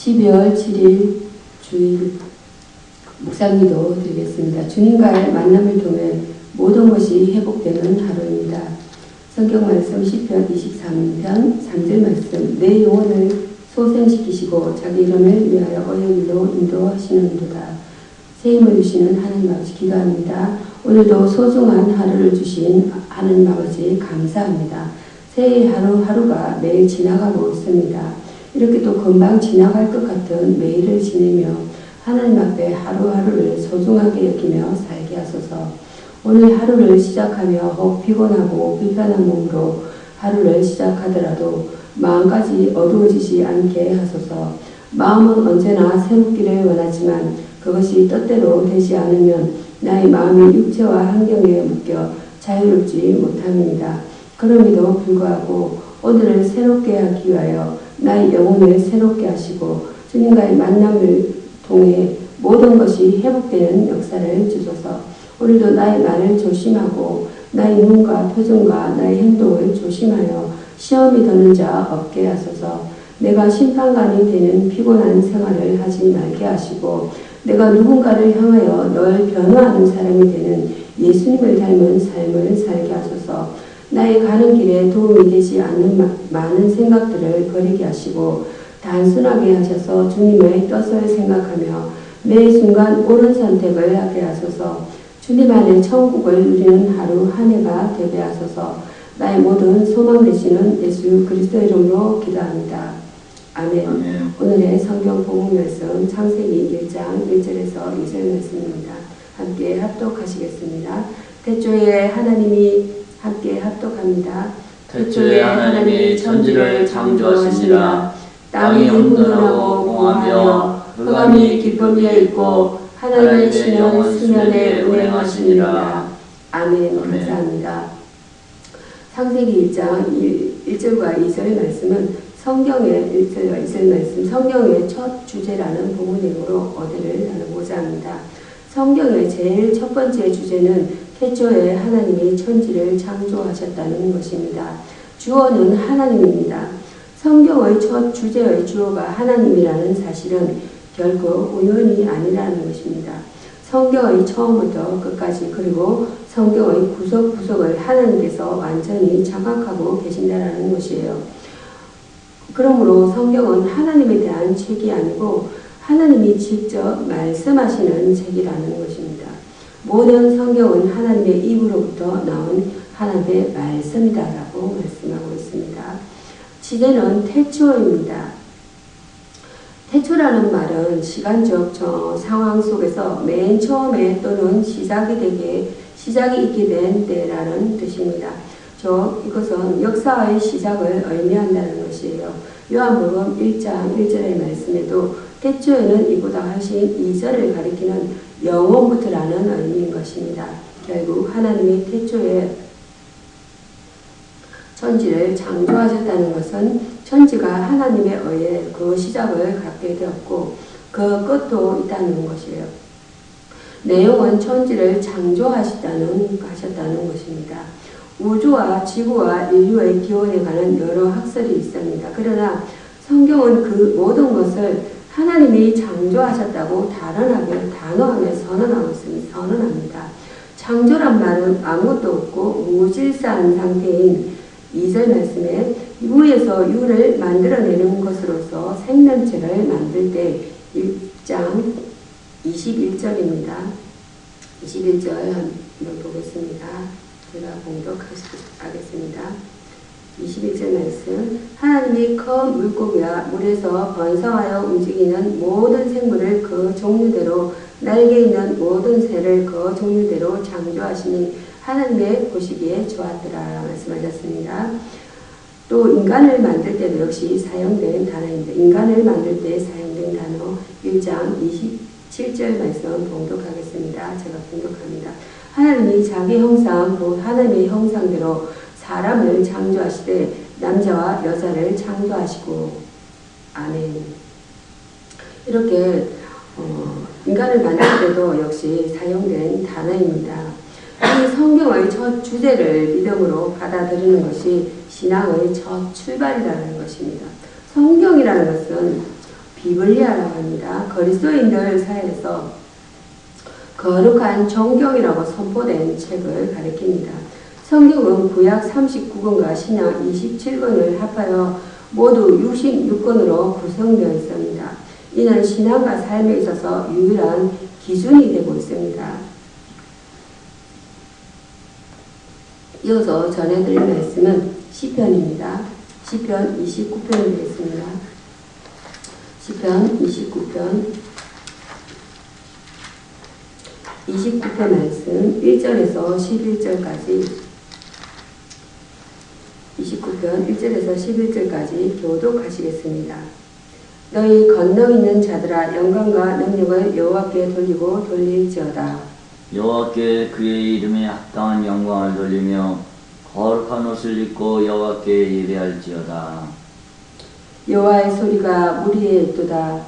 12월 7일 주일 묵상기도 드리겠습니다. 주님과의 만남을 통해 모든 것이 회복되는 하루입니다. 성경 말씀 시편 23편 3절 말씀. 내 영혼을 소생시키시고 자기 이름을 위하여 어여기로 인도하시는도다. 새 힘을 주시는 하나님 아버지 기도합니다. 오늘도 소중한 하루를 주신 하나님 아버지 감사합니다. 새해 하루하루가 매일 지나가고 있습니다. 이렇게 또 금방 지나갈 것 같은 매일을 지내며 하나님 앞에 하루하루를 소중하게 여기며 살게 하소서. 오늘 하루를 시작하며 혹 피곤하고 불편한 몸으로 하루를 시작하더라도 마음까지 어두워지지 않게 하소서. 마음은 언제나 새롭기를 원하지만 그것이 뜻대로 되지 않으면 나의 마음이 육체와 환경에 묶여 자유롭지 못합니다. 그럼에도 불구하고 오늘을 새롭게 하기 위하여 나의 영혼을 새롭게 하시고 주님과의 만남을 통해 모든 것이 회복되는 역사를 주소서. 오늘도 나의 말을 조심하고 나의 눈과 표정과 나의 행동을 조심하여 시험이 드는 자 없게 하소서. 내가 심판관이 되는 피곤한 생활을 하지 말게 하시고 내가 누군가를 향하여 널 변호하는 사람이 되는 예수님을 닮은 삶을 살게 하소서. 나의 가는 길에 도움이 되지 않는 많은 생각들을 버리게 하시고 단순하게 하셔서 주님의 뜻을 생각하며 매 순간 옳은 선택을 하게 하소서. 주님 안에 천국을 누리는 하루 한 해가 되게 하소서. 나의 모든 소망 되시는 예수 그리스도 이름으로 기도합니다. 아멘. 오늘의 성경 본문 말씀 창세기 1장 1절에서 2절 말씀입니다. 함께 합독하시겠습니다. 태초에 하나님이 함께 합독합니다. 태초에 하나님이 천지를 창조하시니라. 땅이 혼돈하고 공하며 흑암이 깊음 위에 있고 하나님의 신령은 수면에 운행하시니라. 아멘. 감사합니다. 창세기 1장 1절과 2절 말씀은 성경의 1절과 2절 말씀, 성경의 첫 주제라는 본문 내용으로 어디를 나누고자 합니다. 성경의 제일 첫 번째 주제는 태초에 하나님이 천지를 창조하셨다는 것입니다. 주어는 하나님입니다. 성경의 첫 주제의 주어가 하나님이라는 사실은 결코 우연이 아니라는 것입니다. 성경의 처음부터 끝까지 그리고 성경의 구석구석을 하나님께서 완전히 장악하고 계신다라는 것이에요. 그러므로 성경은 하나님에 대한 책이 아니고 하나님이 직접 말씀하시는 책이라는 것입니다. 모든 성경은 하나님의 입으로부터 나온 하나님의 말씀이다라고 말씀하고 있습니다. 지제는 태초입니다. 태초라는 말은 시간적 상황 속에서 맨 처음에 또는 시작이 있게 된 때라는 뜻입니다. 이것은 역사의 시작을 의미한다는 것이에요. 요한복음 1장 1절의 말씀에도 태초에는 이보다 훨씬 이전을 가리키는 영원부터라는 의미인 것입니다. 결국 하나님이 태초에 천지를 창조하셨다는 것은 천지가 하나님에 의해 그 시작을 갖게 되었고 그 끝도 있다는 것이에요. 내용은 천지를 창조하셨다는 것입니다. 우주와 지구와 인류의 기원에 관한 여러 학설이 있습니다. 그러나 성경은 그 모든 것을 하나님이 창조하셨다고 단호하게 선언합니다. 창조란 말은 아무것도 없고 무질서한 상태인 2절 말씀에 무에서 유를 만들어내는 것으로서 생명체를 만들 때 1장 21절입니다. 21절 한번 보겠습니다. 제가 봉독하겠습니다. 21절 말씀. 하나님이 큰 물고기와 물에서 번성하여 움직이는 모든 생물을 그 종류대로 날개 있는 모든 새를 그 종류대로 창조하시니 하나님의 보시기에 좋았더라 말씀하셨습니다. 또 인간을 만들 때도 역시 사용된 단어입니다. 인간을 만들 때 사용된 단어 1장 27절 말씀 봉독하겠습니다. 제가 봉독합니다. 하나님이 자기 형상 곧 하나님의 형상대로 사람을 창조하시되 남자와 여자를 창조하시고 아멘. 이렇게 인간을 만들 때도 역시 사용된 단어입니다. 이 성경의 첫 주제를 믿음으로 받아들이는 것이 신앙의 첫 출발이라는 것입니다. 성경이라는 것은 비블리아라고 합니다. 그리스도인들 사이에서 거룩한 정경이라고 선포된 책을 가리킵니다. 성경은 구약 39권과 신약 27권을 합하여 모두 66권으로 구성되어 있습니다. 이는 신앙과 삶에 있어서 유일한 기준이 되고 있습니다. 이어서 전해드릴 말씀은 시편입니다. 시편 29편이 되겠습니다. 시편 29편 말씀 1절에서 11절까지 29편 1절에서 11절까지 교독하시겠습니다. 너희 건너 있는 자들아 영광과 능력을 여호와께 돌리고 돌릴지어다. 여호와께 그의 이름에 합당한 영광을 돌리며 거룩한 옷을 입고 여호와께 예배할지어다. 여호와의 소리가 무리에 있도다.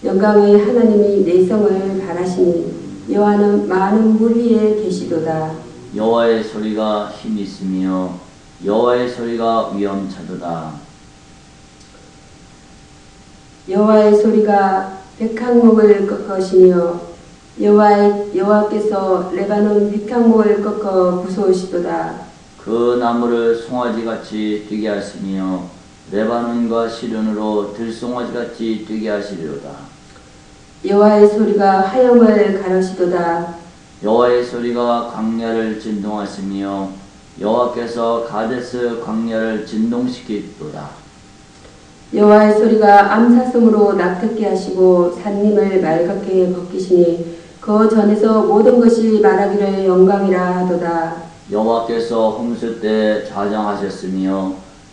영광의 하나님이 내성을 바라시니 여호와는 많은 무리에 계시도다. 여호와의 소리가 힘 있으며 여호와의 소리가 위엄차도다. 여호와의 소리가 백향목을 꺾으시며 여호와께서 레바논 백향목을 꺾어 부수시도다. 그 나무를 송아지같이 뛰게 하시며 레바논과 시륜으로 들송아지같이 뛰게 하시리로다. 여호와의 소리가 화염을 가르시도다. 여호와의 소리가 광야를 진동하시며 여호와께서 가데스 광야를 진동시키도다. 여호와의 소리가 암사슴으로 낙특게 하시고 산림을 맑게 벗기시니 그 전에서 모든 것이 말하기를 영광이라 하도다. 여호와께서 홍수 때 좌정하셨으며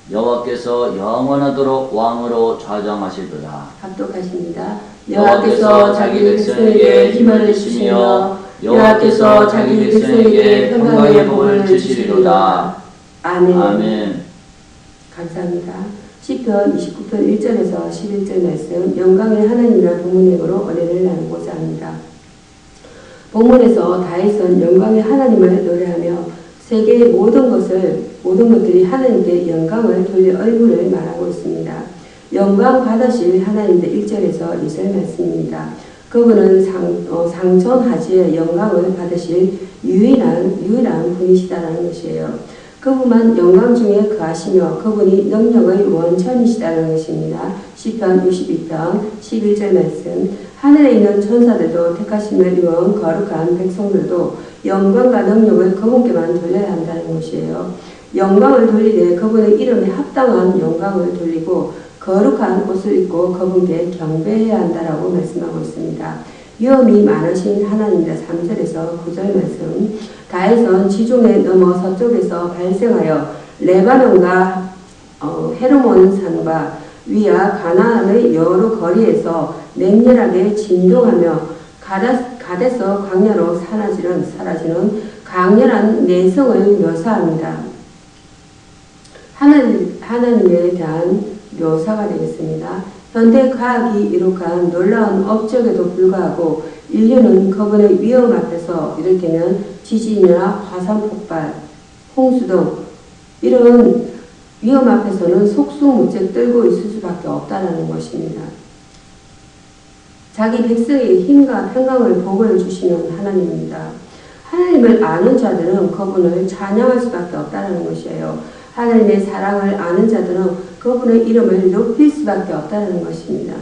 여호와께서 영원하도록 왕으로 좌정하시도다. 합독하십니다. 여호와께서 자기 백성에게 힘을 주시며 여호와께서 자기 백성에게 평강의 복을 주시리로다. 아멘. 아멘. 감사합니다. 시편 29편 1절에서 11절 말씀 영광의 하나님이라 본문으로 은혜를 나누고자 합니다. 본문에서 다윗은 영광의 하나님을 노래하며 세계의 모든 것들이 하나님께 영광을 돌릴 얼굴을 말하고 있습니다. 영광 받으실 하나님의 1절에서 2절 말씀입니다. 그분은 상천하지의 영광을 받으실 유일한 분이시다라는 것이에요. 그분만 영광 중에 거하시며 그분이 능력의 원천이시다는 것입니다. 시편 62편 11절 말씀 하늘에 있는 천사들도 택하심을 입은 거룩한 백성들도 영광과 능력을 그분께만 돌려야 한다는 것이에요. 영광을 돌리되 그분의 이름에 합당한 영광을 돌리고 거룩한 옷을 입고 그분께 경배해야 한다라고 말씀하고 있습니다. 위엄이 많으신 하나님이다. 3절에서 9절 말씀 다윗은 지중해 넘어 서쪽에서 발생하여 레바논과 헤르몬 산과 위아 가나안의 여러 거리에서 맹렬하게 진동하며 가데스 광야로 사라지는 강렬한 내성을 묘사합니다. 하나님에 대한 묘사가 되겠습니다. 현대 과학이 이룩한 놀라운 업적에도 불구하고 인류는 그분의 위험 앞에서 이를테면 지진이나 화산 폭발, 홍수 등 이런 위험 앞에서는 속수무책 떨고 있을 수밖에 없다는 것입니다. 자기 백성에게 힘과 평강을 복을 주시는 하나님입니다. 하나님을 아는 자들은 그분을 찬양할 수밖에 없다는 것이에요. 하나님의 사랑을 아는 자들은 그분의 이름을 높일 수밖에 없다는 것입니다.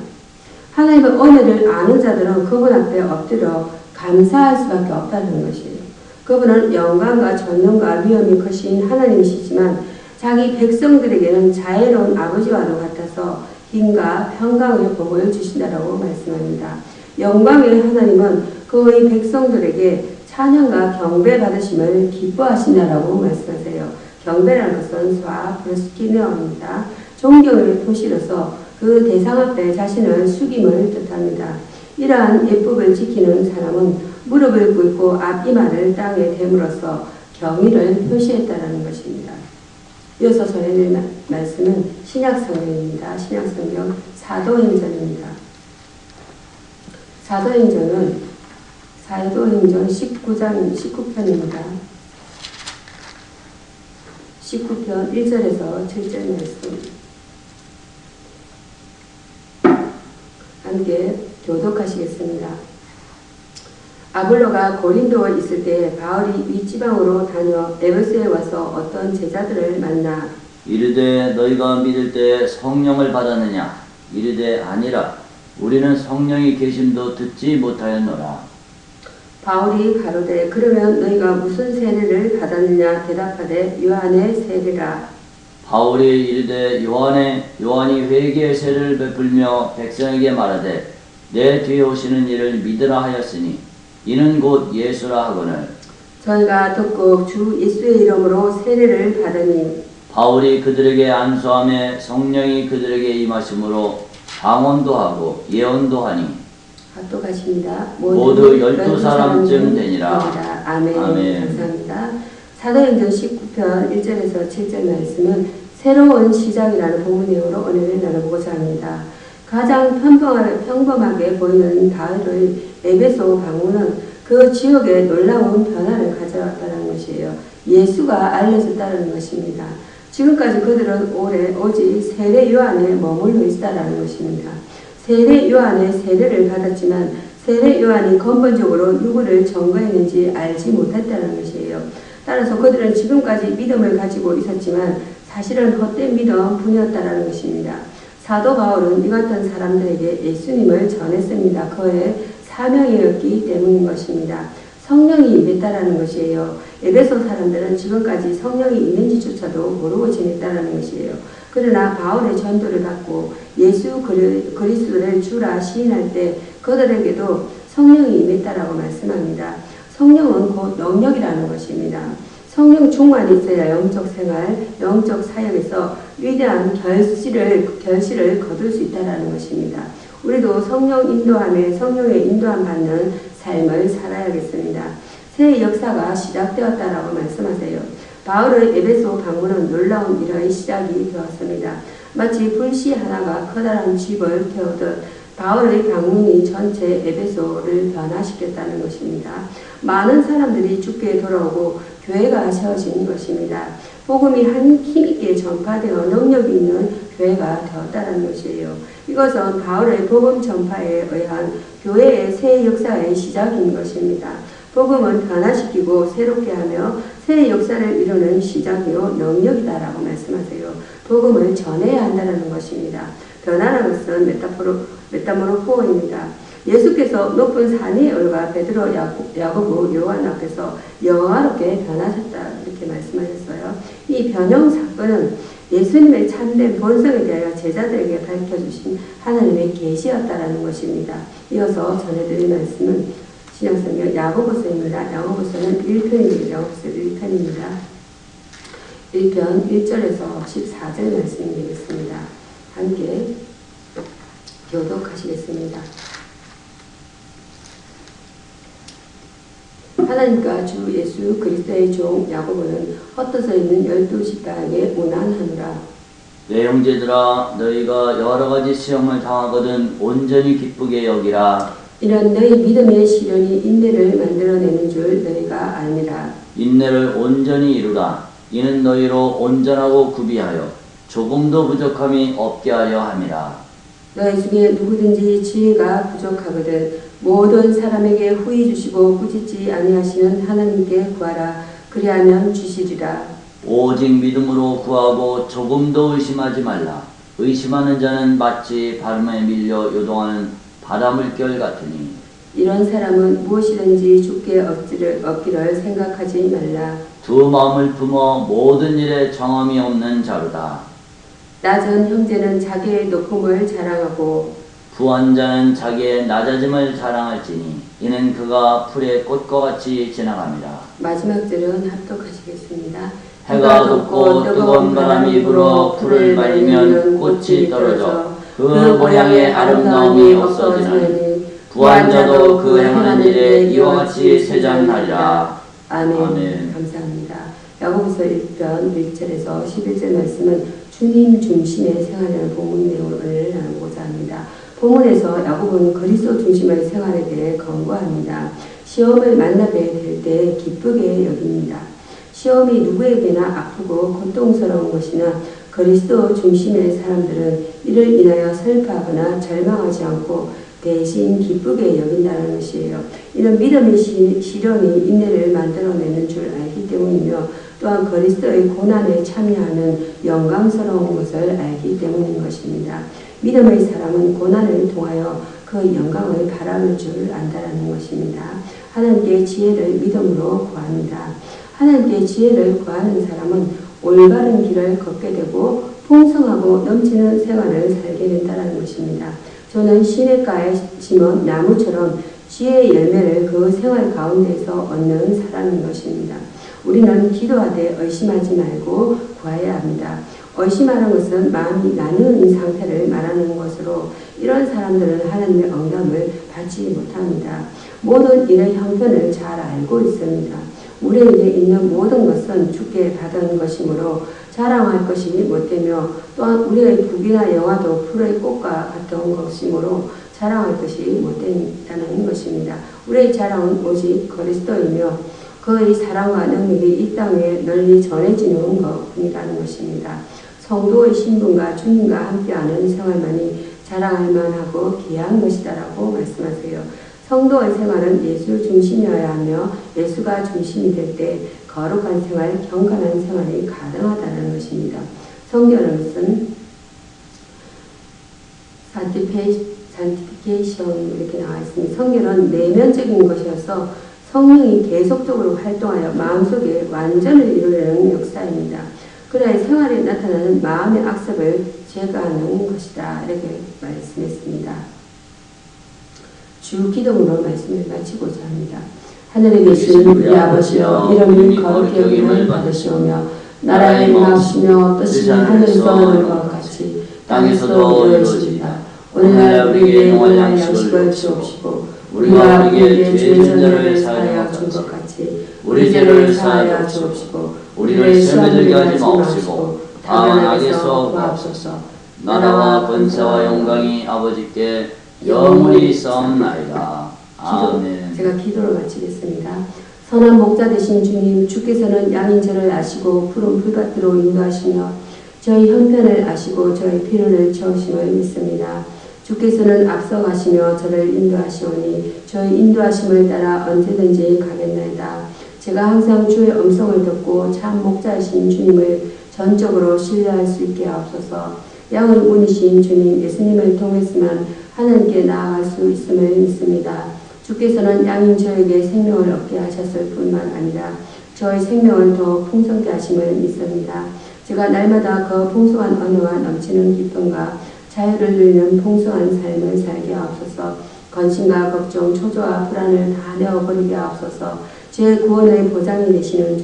하나님의 은혜를 아는 자들은 그분 앞에 엎드려 감사할 수밖에 없다는 것이에요. 그분은 영광과 전능과 위엄이 크신 하나님이시지만 자기 백성들에게는 자애로운 아버지와도 같아서 힘과 평강의 복을 주신다라고 말씀합니다. 영광의 하나님은 그의 백성들에게 찬양과 경배 받으심을 기뻐하신다라고 말씀하세요. 경배라는 것은 스와프스키네어입니다. 존경의 표시로서 그 대상 앞에 자신을 숙임을 뜻합니다. 이러한 예법을 지키는 사람은 무릎을 꿇고 앞이마를 땅에 댐으로써 경의를 표시했다는 것입니다. 이어서 전해드릴 말씀은 신약성경입니다. 신약성경 사도행전입니다. 사도행전 19장 19편입니다. 19편 1절에서 7절 말씀 함께 교독하시겠습니다. 아볼로가 고린도에 있을 때 바울이 윗지방으로 다녀 에베소에 와서 어떤 제자들을 만나 이르되 너희가 믿을 때 성령을 받았느냐? 이르되 아니라 우리는 성령이 계심도 듣지 못하였노라. 바울이 가로되 그러면 너희가 무슨 세례를 받았느냐 대답하되 요한의 세례라. 바울이 이르되 요한이 회개의 세례를 베풀며 백성에게 말하되 내 뒤에 오시는 이를 믿으라 하였으니 이는 곧 예수라 하거늘 저희가 듣고 주 예수의 이름으로 세례를 받으니 바울이 그들에게 안수하며 성령이 그들에게 임하심으로 방언도 하고 예언도 하니 또 가십니다. 모두 12사람쯤 되니라. 아멘. 아멘. 감사합니다. 사도행전 19편 1절에서 7절 말씀은 새로운 시작이라는 본문 내용으로 오늘 나눠보고자 합니다. 가장 평범하게 보이는 바울의 에베소 방문은 그 지역에 놀라운 변화를 가져왔다는 것이에요. 예수가 알려졌다는 것입니다. 지금까지 그들은 오직 세례 요한에 머물러 있다는 것입니다. 세례 요한의 세례를 받았지만 세례 요한이 근본적으로 누구를 증거했는지 알지 못했다는 것이에요. 따라서 그들은 지금까지 믿음을 가지고 있었지만 사실은 헛된 믿음뿐이었다는 것입니다. 사도 바울은 이 같은 사람들에게 예수님을 전했습니다. 그의 사명이었기 때문인 것입니다. 성령이 임했다라는 것이에요. 에베소 사람들은 지금까지 성령이 있는지조차도 모르고 지냈다라는 것이에요. 그러나 바울의 전도를 받고 예수 그리스도를 주라 시인할 때 그들에게도 성령이 임했다라고 말씀합니다. 성령은 곧 능력이라는 것입니다. 성령 충만이 있어야 영적 생활, 영적 사역에서 위대한 결실을 거둘 수 있다는 것입니다. 우리도 성령 인도함에 성령의 인도함 받는 삶을 살아야겠습니다. 새 역사가 시작되었다라고 말씀하세요. 바울의 에베소 방문은 놀라운 일의 시작이 되었습니다. 마치 불씨 하나가 커다란 집을 태우듯 바울의 방문이 전체 에베소를 변화시켰다는 것입니다. 많은 사람들이 주께 돌아오고 교회가 세워진 것입니다. 복음이 힘있게 전파되어 능력 있는 교회가 되었다는 것이에요. 이것은 바울의 복음 전파에 의한 교회의 새 역사의 시작인 것입니다. 복음은 변화시키고 새롭게 하며 새 역사를 이루는 시작이요 능력이다라고 말씀하세요. 복음을 전해야 한다는 것입니다. 변화라는 것은 메타모르포입니다. 예수께서 높은 산 위에 올라 베드로, 야고보, 요한 앞에서 영화롭게 변하셨다 이렇게 말씀하셨어요. 이 변형 사건은 예수님의 참된 본성에 대하여 제자들에게 밝혀주신 하나님의 계시였다라는 것입니다. 이어서 전해드릴 말씀은 신약성경 야고보서입니다. 야고보서는 1편입니다. 야고보서 1편입니다. 1편 1절에서 14절 말씀이 되겠습니다. 함께 교독하시겠습니다. 하나님과 주 예수 그리스도의 종 야고보는 흩어져 있는 12지파에게 문안하노라. 내 형제들아 너희가 여러가지 시험을 당하거든 온전히 기쁘게 여기라. 이는 너희 믿음의 시련이 인내를 만들어내는 줄 너희가 아니라. 인내를 온전히 이루라. 이는 너희로 온전하고 구비하여 조금도 부족함이 없게 하려 함이라. 너희 중에 누구든지 지혜가 부족하거든 모든 사람에게 후히 주시고 꾸짖지 아니하시는 하나님께 구하라. 그리하면 주시리라. 오직 믿음으로 구하고 조금도 의심하지 말라. 의심하는 자는 마치 바람에 밀려 요동하는 바닷물결 같으니 이런 사람은 무엇이든지 주께 얻기를 생각하지 말라. 두 마음을 품어 모든 일에 정함이 없는 자로다. 낮은 형제는 자기의 높음을 자랑하고 부한 자는 자기의 낮아짐을 자랑할지니 이는 그가 풀의 꽃과 같이 지나갑니다. 마지막 절은 합독하시겠습니다. 해가 돋고 뜨거운 바람이 불어 풀을 말리면 꽃이 떨어져 그 모양의 아름다움이 없어지나니 부한 자도 그 행하는 일에 이와 같이 쇠잔하리라. 아멘. 아멘. 감사합니다. 야고보서 1편 1절에서 11절 말씀은 주님 중심의 생활이라는 본문 내용을 나누고자 합니다. 본문에서 야고보는 그리스도 중심의 생활에 대해 권고합니다. 시험을 만나게 될 때 기쁘게 여깁니다. 시험이 누구에게나 아프고 고통스러운 것이나 그리스도 중심의 사람들은 이를 인하여 슬퍼하거나 절망하지 않고 대신 기쁘게 여긴다는 것이에요. 이는 믿음의 시련이 인내를 만들어내는 줄 알기 때문이며 또한 그리스도의 고난에 참여하는 영광스러운 것을 알기 때문인 것입니다. 믿음의 사람은 고난을 통하여 그 영광을 바라볼 줄 안다라는 것입니다. 하나님께 지혜를 믿음으로 구합니다. 하나님께 지혜를 구하는 사람은 올바른 길을 걷게 되고 풍성하고 넘치는 생활을 살게 된다는 것입니다. 저는 시냇가에 심은 나무처럼 지혜의 열매를 그 생활 가운데서 얻는 사람인 것입니다. 우리는 기도하되 의심하지 말고 구해야 합니다. 의심하는 것은 마음이 나누는 상태를 말하는 것으로 이런 사람들은 하나님의 응답을 받지 못합니다. 모든 일의 형편을 잘 알고 있습니다. 우리에게 있는 모든 것은 주께 받은 것이므로 자랑할 것이 못되며 또한 우리의 북이나 영화도 풀의 꽃과 같은 것이므로 자랑할 것이 못된다는 것입니다. 우리의 자랑은 오직 그리스도이며 그의 사랑과 능력이 이 땅에 널리 전해지는 것뿐이라는 것입니다. 성도의 신분과 주님과 함께하는 생활만이 자랑할 만하고 귀한 것이다라고 말씀하세요. 성도의 생활은 예수 중심이어야 하며 예수가 중심이 될 때 거룩한 생활, 경건한 생활이 가능하다는 것입니다. 성경은 산티피케이션 이렇게 나와 있습니다. 성경은 내면적인 것이어서 성령이 계속적으로 활동하여 마음속에 완전을 이루려는 역사입니다. 그래야 생활에 나타나는 마음의 악습을 제거하는 것이다. 이렇게 말씀했습니다. 주 기도문으로 말씀을 마치고자 합니다. 하늘에 계신 우리 아버지여 이름이 거룩히 여김을 받으시오며 나라의 임하시며 뜻이 하늘에서 하는 것 같이 땅에서도 이루어지이다. 오늘날 우리에게 원하는 양식을 주옵시고 우리가 우리에게 죄 전자를 사하여 준 것 같이 우리 죄를 사하여 주옵시고 우리를 시험에 들게 하지 마옵시고 다만 악에서 구하옵소서. 나라와 권세와 영광이 아버지께 영원히 있사옵나이다. 아멘. 제가 기도를 마치겠습니다. 선한 목자 되신 주님, 주께서는 양인 저를 아시고 푸른 풀밭으로 인도하시며 저희 형편을 아시고 저희 필요를 채우심을 믿습니다. 주께서는 앞서가시며 저를 인도하시오니 저희 인도하심을 따라 언제든지 가겠나이다. 제가 항상 주의 음성을 듣고 참 목자이신 주님을 전적으로 신뢰할 수 있게 하옵소서. 양을 운이신 주님 예수님을 통해서만 하나님께 나아갈 수 있음을 믿습니다. 주께서는 양인 저에게 생명을 얻게 하셨을 뿐만 아니라 저의 생명을 더 풍성케 하심을 믿습니다. 제가 날마다 그 풍성한 언어와 넘치는 기쁨과 자유를 누리는 풍성한 삶을 살게 하옵소서. 건심과 걱정, 초조와 불안을 다 내어버리게 하옵소서. 제 구원의 보장이 되시는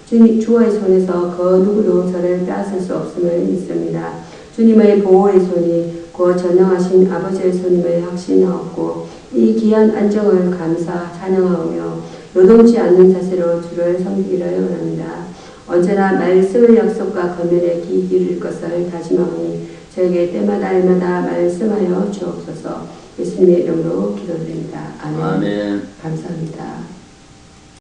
주님, 주의 손에서 그 누구도 저를 빼앗을 수 없음을 믿습니다. 주님의 보호의 손이 그 전능하신 아버지의 손임을 확신하옵고 이 귀한 안정을 감사 찬양하오며 요동치 않는 자세로 주를 섬기기를 원합니다. 언제나 말씀의 약속과 권면에 귀 기울일 것을 다짐하오니 저에게 때마다 날마다 말씀하여 주옵소서. 예수님의 이름으로 기도드립니다. 아멘. 아멘. 감사합니다.